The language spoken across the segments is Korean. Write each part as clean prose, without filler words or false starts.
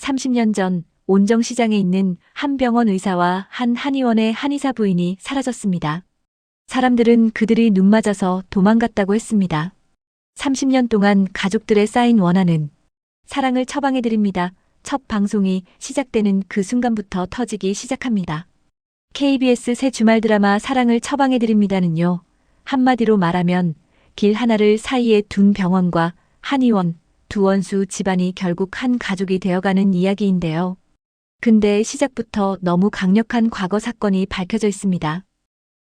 30년 전 온정시장에 있는 한 병원 의사와 한 한의원의 한의사 부인이 사라졌습니다. 사람들은 그들이 눈 맞아서 도망갔다고 했습니다. 30년 동안 가족들의 쌓인 원한은 사랑을 처방해드립니다. 첫 방송이 시작되는 그 순간부터 터지기 시작합니다. KBS 새 주말 드라마 사랑을 처방해드립니다는요. 한마디로 말하면 길 하나를 사이에 둔 병원과 한의원, 두 원수 집안이 결국 한 가족이 되어가는 이야기인데요. 근데 시작부터 너무 강력한 과거 사건이 밝혀져 있습니다.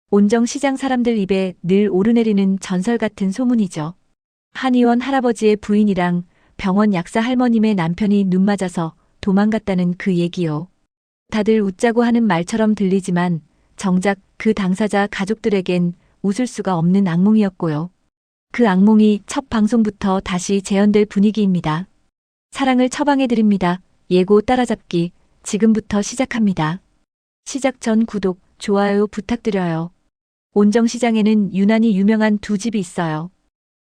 온정시장 사람들 입에 늘 오르내리는 전설 같은 소문이죠. 한의원 할아버지의 부인이랑 병원 약사 할머님의 남편이 눈 맞아서 도망갔다는 그 얘기요. 다들 웃자고 하는 말처럼 들리지만 정작 그 당사자 가족들에겐 웃을 수가 없는 악몽이었고요. 그 악몽이 첫 방송부터 다시 재현될 분위기입니다. 사랑을 처방해드립니다. 예고 따라잡기 지금부터 시작합니다. 시작 전 구독, 좋아요 부탁드려요. 온정시장에는 유난히 유명한 두 집이 있어요.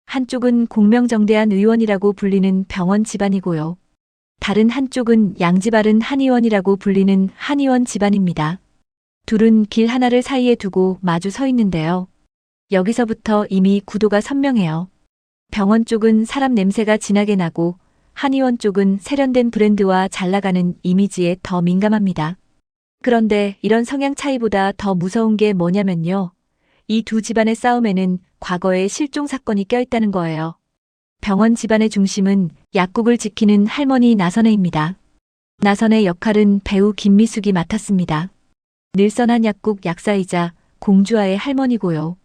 한쪽은 공명정대한 의원이라고 불리는 병원 집안이고요. 다른 한쪽은 양지바른 한의원이라고 불리는 한의원 집안입니다. 둘은 길 하나를 사이에 두고 마주 서 있는데요. 여기서부터 이미 구도가 선명해요. 병원 쪽은 사람 냄새가 진하게 나고 한의원 쪽은 세련된 브랜드와 잘 나가는 이미지에 더 민감합니다. 그런데 이런 성향 차이보다 더 무서운 게 뭐냐면요. 이 두 집안의 싸움에는 과거의 실종 사건이 껴있다는 거예요. 병원 집안의 중심은 약국을 지키는 할머니 나선혜입니다. 나선혜 역할은 배우 김미숙이 맡았습니다. 늘선한 약국 약사이자 공주아의 할머니고요.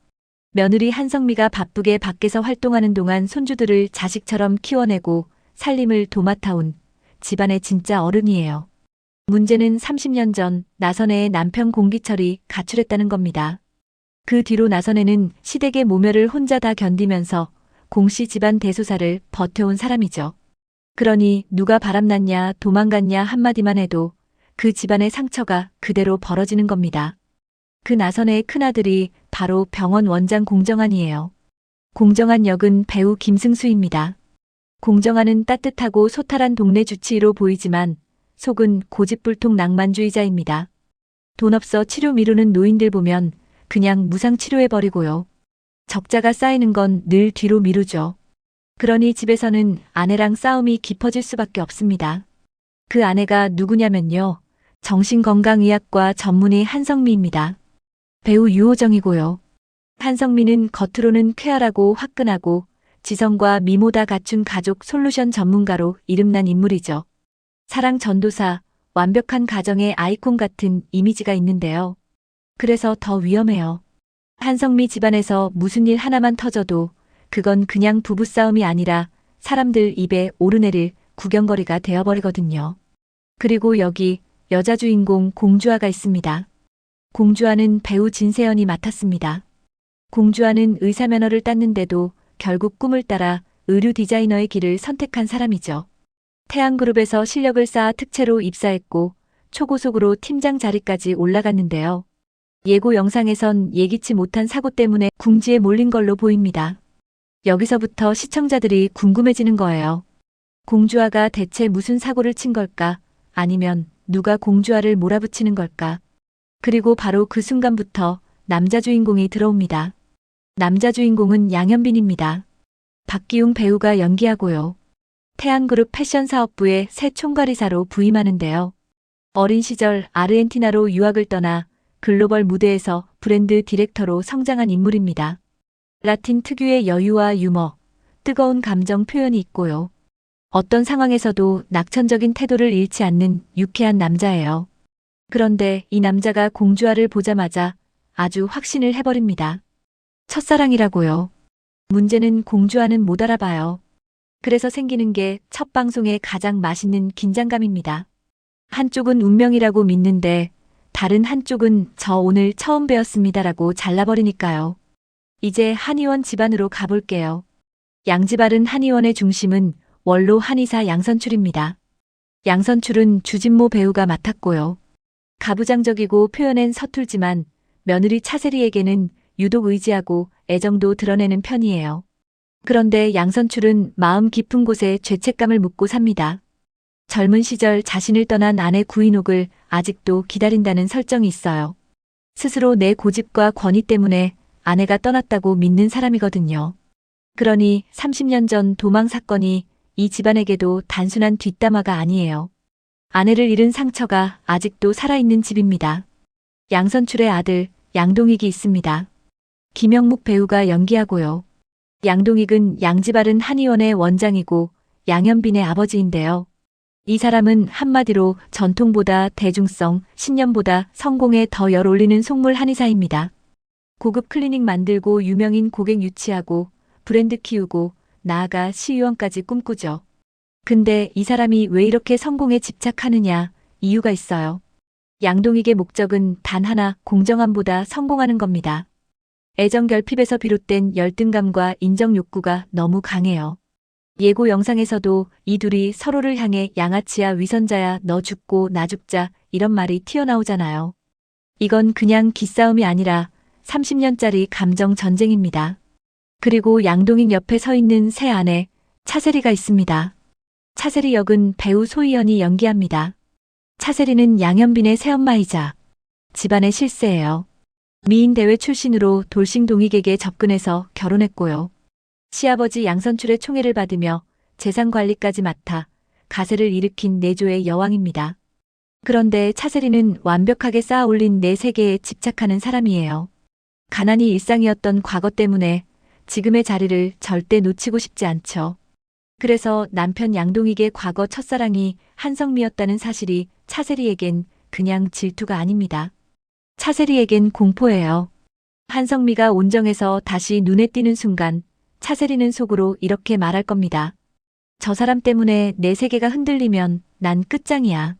며느리 한성미가 바쁘게 밖에서 활동하는 동안 손주들을 자식처럼 키워내고 살림을 도맡아온 집안의 진짜 어른이에요. 문제는 30년 전 나선혜의 남편 공기철이 가출했다는 겁니다. 그 뒤로 나선혜는 시댁의 모멸을 혼자 다 견디면서 공씨 집안 대소사를 버텨온 사람이죠. 그러니 누가 바람났냐 도망갔냐 한마디만 해도 그 집안의 상처가 그대로 벌어지는 겁니다. 그 나선혜의 큰아들이 바로 병원 원장 공정한이에요. 공정한 역은 배우 김승수입니다. 공정한은 따뜻하고 소탈한 동네 주치의로 보이지만 속은 고집불통 낭만주의자입니다. 돈 없어 치료 미루는 노인들 보면 그냥 무상 치료해버리고요. 적자가 쌓이는 건 늘 뒤로 미루죠. 그러니 집에서는 아내랑 싸움이 깊어질 수밖에 없습니다. 그 아내가 누구냐면요. 정신건강의학과 전문의 한성미입니다. 배우 유호정이고요. 한성미는 겉으로는 쾌활하고 화끈하고 지성과 미모 다 갖춘 가족 솔루션 전문가로 이름난 인물이죠. 사랑 전도사, 완벽한 가정의 아이콘 같은 이미지가 있는데요. 그래서 더 위험해요. 한성미 집안에서 무슨 일 하나만 터져도 그건 그냥 부부싸움이 아니라 사람들 입에 오르내릴 구경거리가 되어버리거든요. 그리고 여기 여자 주인공 공주아가 있습니다. 공주아는 배우 진세연이 맡았습니다. 공주아는 의사 면허를 땄는데도 결국 꿈을 따라 의류 디자이너의 길을 선택한 사람이죠. 태양그룹에서 실력을 쌓아 특채로 입사했고 초고속으로 팀장 자리까지 올라갔는데요. 예고 영상에선 예기치 못한 사고 때문에 궁지에 몰린 걸로 보입니다. 여기서부터 시청자들이 궁금해지는 거예요. 공주아가 대체 무슨 사고를 친 걸까? 아니면 누가 공주아를 몰아붙이는 걸까? 그리고 바로 그 순간부터 남자 주인공이 들어옵니다. 남자 주인공은 양현빈입니다. 박기웅 배우가 연기하고요. 태양그룹 패션 사업부의 새 총괄이사로 부임하는데요. 어린 시절 아르헨티나로 유학을 떠나 글로벌 무대에서 브랜드 디렉터로 성장한 인물입니다. 라틴 특유의 여유와 유머, 뜨거운 감정 표현이 있고요. 어떤 상황에서도 낙천적인 태도를 잃지 않는 유쾌한 남자예요. 그런데 이 남자가 공주아를 보자마자 아주 확신을 해버립니다. 첫사랑이라고요. 문제는 공주아는 못 알아봐요. 그래서 생기는 게 첫 방송의 가장 맛있는 긴장감입니다. 한쪽은 운명이라고 믿는데 다른 한쪽은 저 오늘 처음 배웠습니다라고 잘라버리니까요. 이제 한의원 집안으로 가볼게요. 양지바른 한의원의 중심은 원로 한의사 양선출입니다. 양선출은 주진모 배우가 맡았고요. 가부장적이고 표현엔 서툴지만 며느리 차세리에게는 유독 의지하고 애정도 드러내는 편이에요. 그런데 양선출은 마음 깊은 곳에 죄책감을 묻고 삽니다. 젊은 시절 자신을 떠난 아내 구인옥을 아직도 기다린다는 설정이 있어요. 스스로 내 고집과 권위 때문에 아내가 떠났다고 믿는 사람이거든요. 그러니 30년 전 도망 사건이 이 집안에게도 단순한 뒷담화가 아니에요. 아내를 잃은 상처가 아직도 살아있는 집입니다. 양선출의 아들 양동익이 있습니다. 김영묵 배우가 연기하고요. 양동익은 양지바른 한의원의 원장이고 양현빈의 아버지인데요. 이 사람은 한마디로 전통보다 대중성, 신념보다 성공에 더 열 올리는 속물 한의사입니다. 고급 클리닉 만들고 유명인 고객 유치하고 브랜드 키우고 나아가 시의원까지 꿈꾸죠. 근데 이 사람이 왜 이렇게 성공에 집착하느냐 이유가 있어요. 양동익의 목적은 단 하나, 공정함보다 성공하는 겁니다. 애정 결핍에서 비롯된 열등감과 인정 욕구가 너무 강해요. 예고 영상에서도 이 둘이 서로를 향해 양아치야 위선자야 너 죽고 나 죽자 이런 말이 튀어나오잖아요. 이건 그냥 기싸움이 아니라 30년짜리 감정 전쟁입니다. 그리고 양동익 옆에 서 있는 새 아내 차세리가 있습니다. 차세리 역은 배우 소희연이 연기합니다. 차세리는 양현빈의 새엄마이자 집안의 실세예요. 미인 대회 출신으로 돌싱동익에게 접근해서 결혼했고요. 시아버지 양선출의 총애를 받으며 재산 관리까지 맡아 가세를 일으킨 내조의 여왕입니다. 그런데 차세리는 완벽하게 쌓아 올린 내 세계에 집착하는 사람이에요. 가난이 일상이었던 과거 때문에 지금의 자리를 절대 놓치고 싶지 않죠. 그래서 남편 양동익의 과거 첫사랑이 한성미였다는 사실이 차세리에겐 그냥 질투가 아닙니다. 차세리에겐 공포예요. 한성미가 온정에서 다시 눈에 띄는 순간 차세리는 속으로 이렇게 말할 겁니다. 저 사람 때문에 내 세계가 흔들리면 난 끝장이야.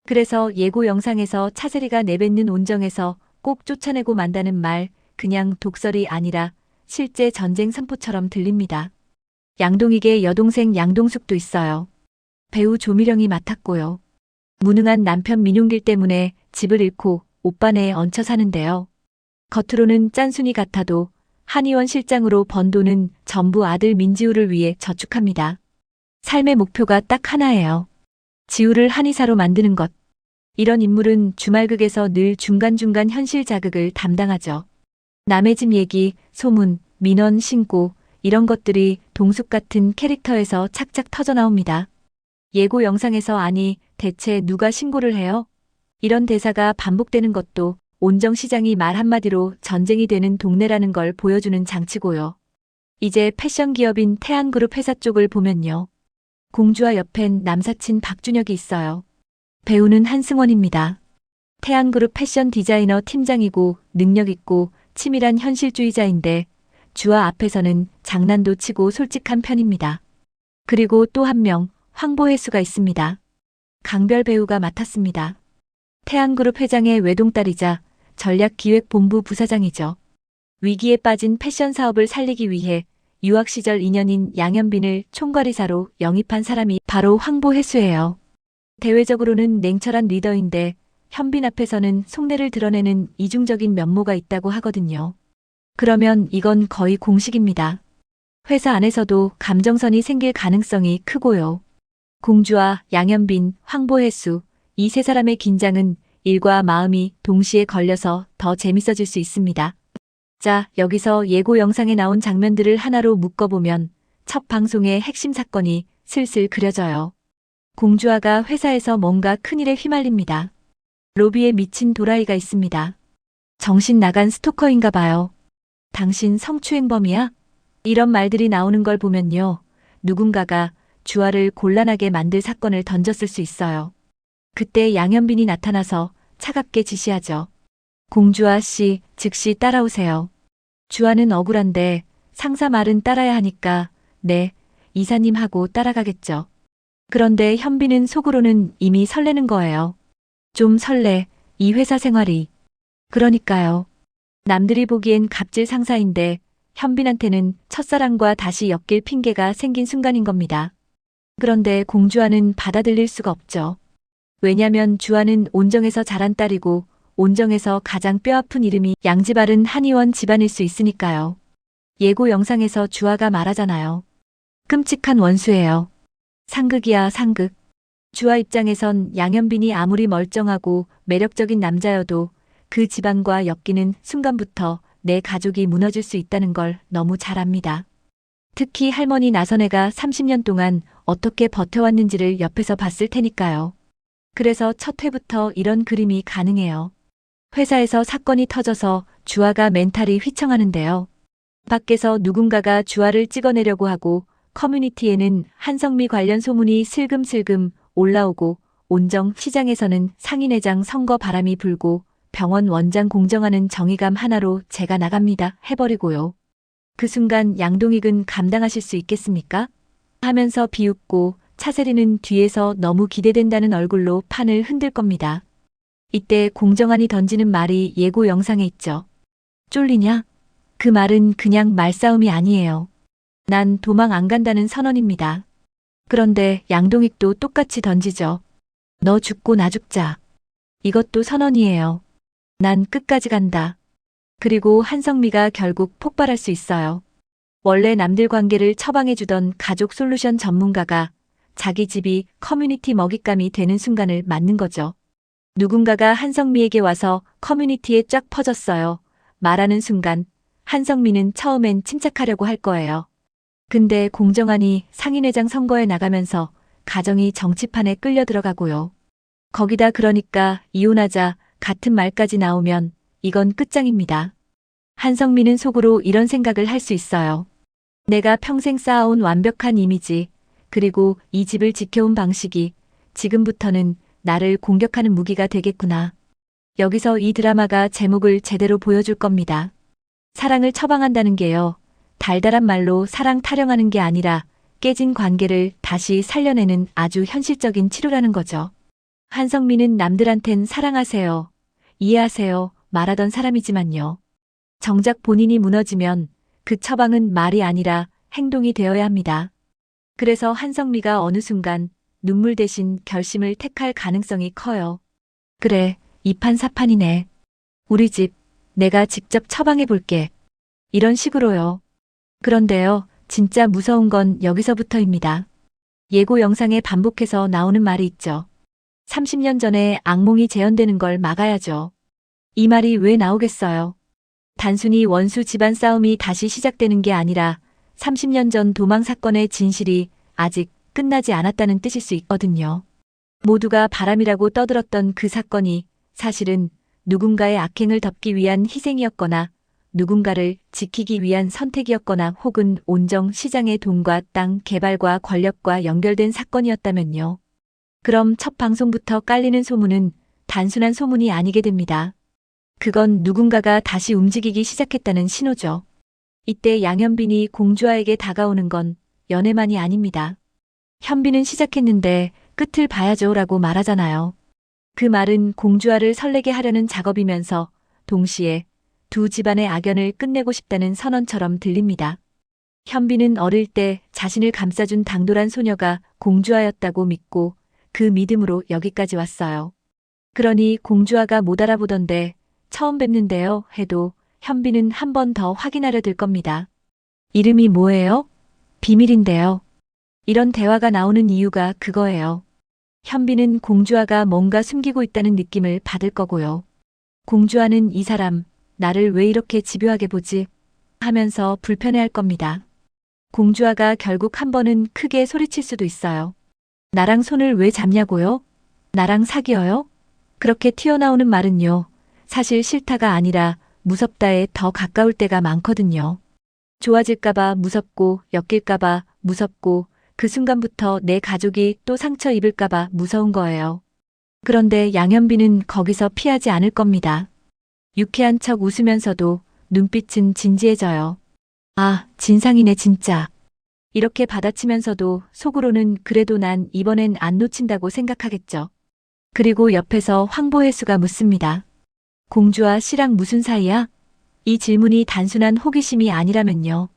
그래서 예고 영상에서 차세리가 내뱉는 온정에서 꼭 쫓아내고 만다는 말 그냥 독설이 아니라 실제 전쟁 선포처럼 들립니다. 양동익의 여동생 양동숙도 있어요. 배우 조미령이 맡았고요. 무능한 남편 민용길 때문에 집을 잃고 오빠네에 얹혀 사는데요. 겉으로는 짠순이 같아도 한의원 실장으로 번 돈은 전부 아들 민지우를 위해 저축합니다. 삶의 목표가 딱 하나예요. 지우를 한의사로 만드는 것. 이런 인물은 주말극에서 늘 중간중간 현실 자극을 담당하죠. 남의 집 얘기, 소문, 민원, 신고 이런 것들이 동숙 같은 캐릭터에서 착착 터져나옵니다. 예고 영상에서 아니 대체 누가 신고를 해요? 이런 대사가 반복되는 것도 온정 시장이 말 한마디로 전쟁이 되는 동네라는 걸 보여주는 장치고요. 이제 패션 기업인 태안그룹 회사 쪽을 보면요. 공주와 옆엔 남사친 박준혁이 있어요. 배우는 한승원입니다. 태안그룹 패션 디자이너 팀장이고 능력 있고 치밀한 현실주의자인데 주아 앞에서는 장난도 치고 솔직한 편입니다. 그리고 또 한 명 황보혜수가 있습니다. 강별 배우가 맡았습니다. 태안그룹 회장의 외동딸이자 전략기획본부 부사장이죠. 위기에 빠진 패션 사업을 살리기 위해 유학 시절 인연인 양현빈을 총괄이사로 영입한 사람이 바로 황보혜수예요. 대외적으로는 냉철한 리더인데 현빈 앞에서는 속내를 드러내는 이중적인 면모가 있다고 하거든요. 그러면 이건 거의 공식입니다. 회사 안에서도 감정선이 생길 가능성이 크고요. 공주와 양현빈, 황보혜수 이 세 사람의 긴장은 일과 마음이 동시에 걸려서 더 재밌어질 수 있습니다. 자, 여기서 예고 영상에 나온 장면들을 하나로 묶어보면 첫 방송의 핵심 사건이 슬슬 그려져요. 공주아가 회사에서 뭔가 큰일에 휘말립니다. 로비에 미친 도라이가 있습니다. 정신 나간 스토커인가 봐요. 당신 성추행범이야? 이런 말들이 나오는 걸 보면요. 누군가가 주아를 곤란하게 만들 사건을 던졌을 수 있어요. 그때 양현빈이 나타나서 차갑게 지시하죠. 공주아 씨, 즉시 따라오세요. 주아는 억울한데 상사 말은 따라야 하니까 네, 이사님하고 따라가겠죠. 그런데 현빈은 속으로는 이미 설레는 거예요. 좀 설레, 이 회사 생활이. 그러니까요. 남들이 보기엔 갑질 상사인데 현빈한테는 첫사랑과 다시 엮일 핑계가 생긴 순간인 겁니다. 그런데 공주아는 받아들일 수가 없죠. 왜냐면 주아는 온정에서 자란 딸이고 온정에서 가장 뼈아픈 이름이 양지바른 한의원 집안일 수 있으니까요. 예고 영상에서 주아가 말하잖아요. 끔찍한 원수예요. 상극이야 상극. 주아 입장에선 양현빈이 아무리 멀쩡하고 매력적인 남자여도 그 집안과 엮이는 순간부터 내 가족이 무너질 수 있다는 걸 너무 잘 압니다. 특히 할머니 나선애가 30년 동안 어떻게 버텨왔는지를 옆에서 봤을 테니까요. 그래서 첫 회부터 이런 그림이 가능해요. 회사에서 사건이 터져서 주아가 멘탈이 휘청하는데요. 밖에서 누군가가 주아를 찍어내려고 하고 커뮤니티에는 한성미 관련 소문이 슬금슬금 올라오고 온정 시장에서는 상인회장 선거 바람이 불고 병원 원장 공정하는 정의감 하나로 제가 나갑니다 해버리고요. 그 순간 양동익은 감당하실 수 있겠습니까? 하면서 비웃고 차세리는 뒤에서 너무 기대된다는 얼굴로 판을 흔들 겁니다. 이때 공정한이 던지는 말이 예고 영상에 있죠. 쫄리냐? 그 말은 그냥 말싸움이 아니에요. 난 도망 안 간다는 선언입니다. 그런데 양동익도 똑같이 던지죠. 너 죽고 나 죽자. 이것도 선언이에요. 난 끝까지 간다. 그리고 한성미가 결국 폭발할 수 있어요. 원래 남들 관계를 처방해주던 가족 솔루션 전문가가 자기 집이 커뮤니티 먹잇감이 되는 순간을 맞는 거죠. 누군가가 한성미에게 와서 커뮤니티에 쫙 퍼졌어요. 말하는 순간 한성미는 처음엔 침착하려고 할 거예요. 근데 공정한이 상인회장 선거에 나가면서 가정이 정치판에 끌려 들어가고요. 거기다 그러니까 이혼하자 같은 말까지 나오면 이건 끝장입니다. 한성미는 속으로 이런 생각을 할 수 있어요. 내가 평생 쌓아온 완벽한 이미지, 그리고 이 집을 지켜온 방식이 지금부터는 나를 공격하는 무기가 되겠구나. 여기서 이 드라마가 제목을 제대로 보여줄 겁니다. 사랑을 처방한다는 게요. 달달한 말로 사랑 타령하는 게 아니라 깨진 관계를 다시 살려내는 아주 현실적인 치료라는 거죠. 한성미는 남들한텐 사랑하세요, 이해하세요 말하던 사람이지만요. 정작 본인이 무너지면 그 처방은 말이 아니라 행동이 되어야 합니다. 그래서 한성미가 어느 순간 눈물 대신 결심을 택할 가능성이 커요. 그래, 이판사판이네. 우리 집, 내가 직접 처방해 볼게. 이런 식으로요. 그런데요, 진짜 무서운 건 여기서부터입니다. 예고 영상에 반복해서 나오는 말이 있죠. 30년 전에 악몽이 재현되는 걸 막아야죠. 이 말이 왜 나오겠어요? 단순히 원수 집안 싸움이 다시 시작되는 게 아니라 30년 전 도망 사건의 진실이 아직 끝나지 않았다는 뜻일 수 있거든요. 모두가 바람이라고 떠들었던 그 사건이 사실은 누군가의 악행을 덮기 위한 희생이었거나 누군가를 지키기 위한 선택이었거나 혹은 온정 시장의 돈과 땅 개발과 권력과 연결된 사건이었다면요. 그럼 첫 방송부터 깔리는 소문은 단순한 소문이 아니게 됩니다. 그건 누군가가 다시 움직이기 시작했다는 신호죠. 이때 양현빈이 공주아에게 다가오는 건 연애만이 아닙니다. 현빈은 시작했는데 끝을 봐야죠 라고 말하잖아요. 그 말은 공주아를 설레게 하려는 작업이면서 동시에 두 집안의 악연을 끝내고 싶다는 선언처럼 들립니다. 현빈은 어릴 때 자신을 감싸준 당돌한 소녀가 공주아였다고 믿고 그 믿음으로 여기까지 왔어요. 그러니 공주아가 못 알아보던데 처음 뵙는데요 해도 현빈은 한 번 더 확인하려 들 겁니다. 이름이 뭐예요? 비밀인데요. 이런 대화가 나오는 이유가 그거예요. 현빈은 공주아가 뭔가 숨기고 있다는 느낌을 받을 거고요. 공주아는 이 사람, 나를 왜 이렇게 집요하게 보지? 하면서 불편해할 겁니다. 공주아가 결국 한 번은 크게 소리칠 수도 있어요. 나랑 손을 왜 잡냐고요? 나랑 사귀어요? 그렇게 튀어나오는 말은요. 사실 싫다가 아니라 무섭다에 더 가까울 때가 많거든요. 좋아질까봐 무섭고 엮일까봐 무섭고 그 순간부터 내 가족이 또 상처 입을까봐 무서운 거예요. 그런데 양현빈은 거기서 피하지 않을 겁니다. 유쾌한 척 웃으면서도 눈빛은 진지해져요. 아, 진상이네 진짜. 이렇게 받아치면서도 속으로는 그래도 난 이번엔 안 놓친다고 생각하겠죠. 그리고 옆에서 황보혜수가 묻습니다. 공주와 씨랑 무슨 사이야? 이 질문이 단순한 호기심이 아니라면요.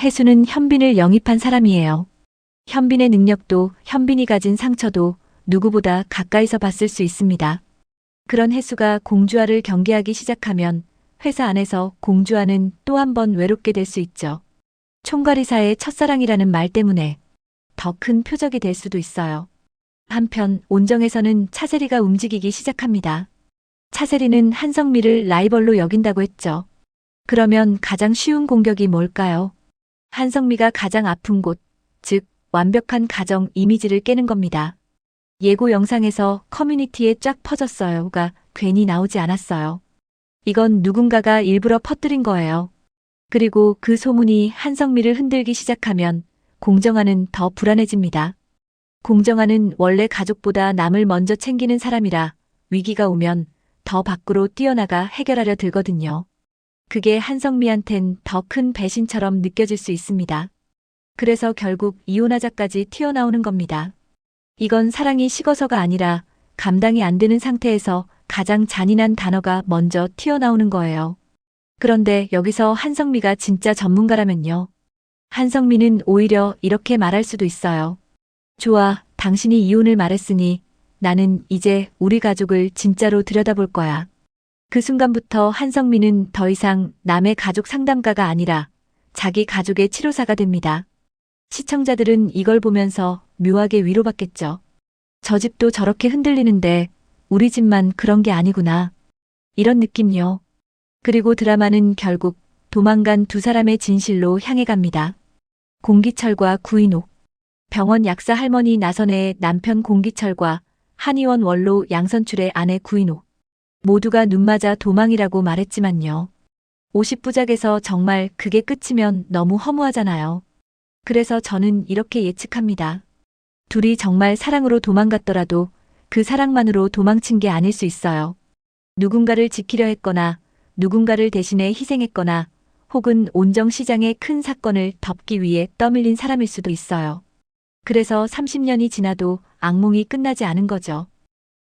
혜수는 현빈을 영입한 사람이에요. 현빈의 능력도 현빈이 가진 상처도 누구보다 가까이서 봤을 수 있습니다. 그런 혜수가 공주아를 경계하기 시작하면 회사 안에서 공주아는 또 한 번 외롭게 될 수 있죠. 총괄이사의 첫사랑이라는 말 때문에 더 큰 표적이 될 수도 있어요. 한편 온정에서는 차세리가 움직이기 시작합니다. 차세리는 한성미를 라이벌로 여긴다고 했죠. 그러면 가장 쉬운 공격이 뭘까요? 한성미가 가장 아픈 곳, 즉 완벽한 가정 이미지를 깨는 겁니다. 예고 영상에서 커뮤니티에 쫙 퍼졌어요가 괜히 나오지 않았어요. 이건 누군가가 일부러 퍼뜨린 거예요. 그리고 그 소문이 한성미를 흔들기 시작하면 공정아는 더 불안해집니다. 공정아는 원래 가족보다 남을 먼저 챙기는 사람이라 위기가 오면 더 밖으로 뛰어나가 해결하려 들거든요. 그게 한성미한텐 더 큰 배신처럼 느껴질 수 있습니다. 그래서 결국 이혼하자까지 튀어나오는 겁니다. 이건 사랑이 식어서가 아니라 감당이 안 되는 상태에서 가장 잔인한 단어가 먼저 튀어나오는 거예요. 그런데 여기서 한성미가 진짜 전문가라면요. 한성미는 오히려 이렇게 말할 수도 있어요. 좋아, 당신이 이혼을 말했으니 나는 이제 우리 가족을 진짜로 들여다볼 거야. 그 순간부터 한성미는 더 이상 남의 가족 상담가가 아니라 자기 가족의 치료사가 됩니다. 시청자들은 이걸 보면서 묘하게 위로받겠죠. 저 집도 저렇게 흔들리는데 우리 집만 그런 게 아니구나. 이런 느낌요. 그리고 드라마는 결국 도망간 두 사람의 진실로 향해 갑니다. 공기철과 구인옥. 병원 약사 할머니 나선혜의 남편 공기철과 한의원 원로 양선출의 아내 구인옥. 모두가 눈맞아 도망이라고 말했지만요. 50부작에서 정말 그게 끝이면 너무 허무하잖아요. 그래서 저는 이렇게 예측합니다. 둘이 정말 사랑으로 도망갔더라도 그 사랑만으로 도망친 게 아닐 수 있어요. 누군가를 지키려 했거나 누군가를 대신해 희생했거나 혹은 온정시장의 큰 사건을 덮기 위해 떠밀린 사람일 수도 있어요. 그래서 30년이 지나도 악몽이 끝나지 않은 거죠.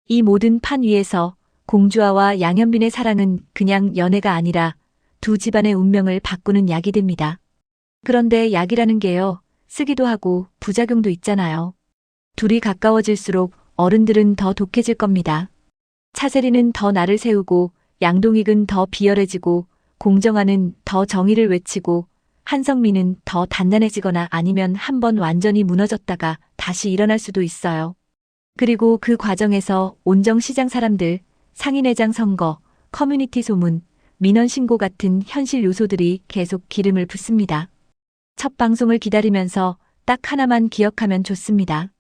이 모든 판 위에서 공주아와 양현빈의 사랑은 그냥 연애가 아니라 두 집안의 운명을 바꾸는 약이 됩니다. 그런데 약이라는 게요, 쓰기도 하고 부작용도 있잖아요. 둘이 가까워질수록 어른들은 더 독해질 겁니다. 차세리는 더 나를 세우고 양동익은 더 비열해지고 공정아는 더 정의를 외치고 한성미는 더 단단해지거나 아니면 한번 완전히 무너졌다가 다시 일어날 수도 있어요. 그리고 그 과정에서 온정시장 사람들, 상인회장 선거, 커뮤니티 소문, 민원 신고 같은 현실 요소들이 계속 기름을 붓습니다. 첫 방송을 기다리면서 딱 하나만 기억하면 좋습니다.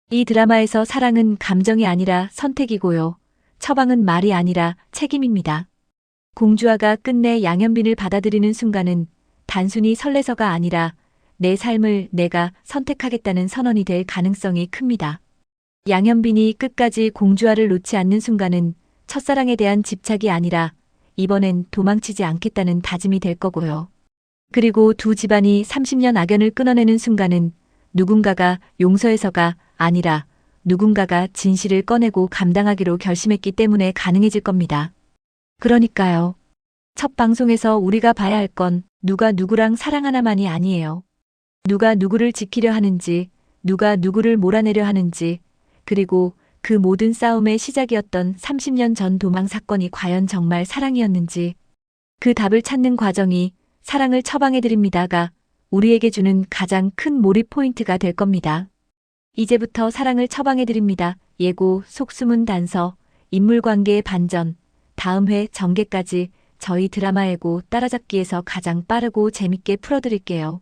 이 드라마에서 사랑은 감정이 아니라 선택이고요. 처방은 말이 아니라 책임입니다. 공주아가 끝내 양현빈을 받아들이는 순간은 단순히 설레서가 아니라 내 삶을 내가 선택하겠다는 선언이 될 가능성이 큽니다. 양현빈이 끝까지 공주아를 놓지 않는 순간은 첫사랑에 대한 집착이 아니라 이번엔 도망치지 않겠다는 다짐이 될 거고요. 그리고 두 집안이 30년 악연을 끊어내는 순간은 누군가가 용서해서가 아니라 누군가가 진실을 꺼내고 감당하기로 결심했기 때문에 가능해질 겁니다. 그러니까요. 첫 방송에서 우리가 봐야 할 건 누가 누구랑 사랑하나만이 아니에요. 누가 누구를 지키려 하는지, 누가 누구를 몰아내려 하는지, 그리고 그 모든 싸움의 시작이었던 30년 전 도망 사건이 과연 정말 사랑이었는지, 그 답을 찾는 과정이 사랑을 처방해드립니다가 우리에게 주는 가장 큰 몰입 포인트가 될 겁니다. 이제부터 사랑을 처방해드립니다. 예고, 속수문 단서, 인물관계의 반전, 다음 회 전개까지 저희 드라마 예고 따라잡기에서 가장 빠르고 재밌게 풀어드릴게요.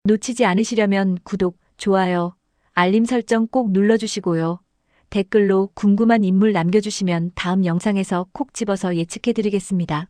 놓치지 않으시려면 구독, 좋아요, 알림 설정 꼭 눌러주시고요. 댓글로 궁금한 인물 남겨주시면 다음 영상에서 콕 집어서 예측해드리겠습니다.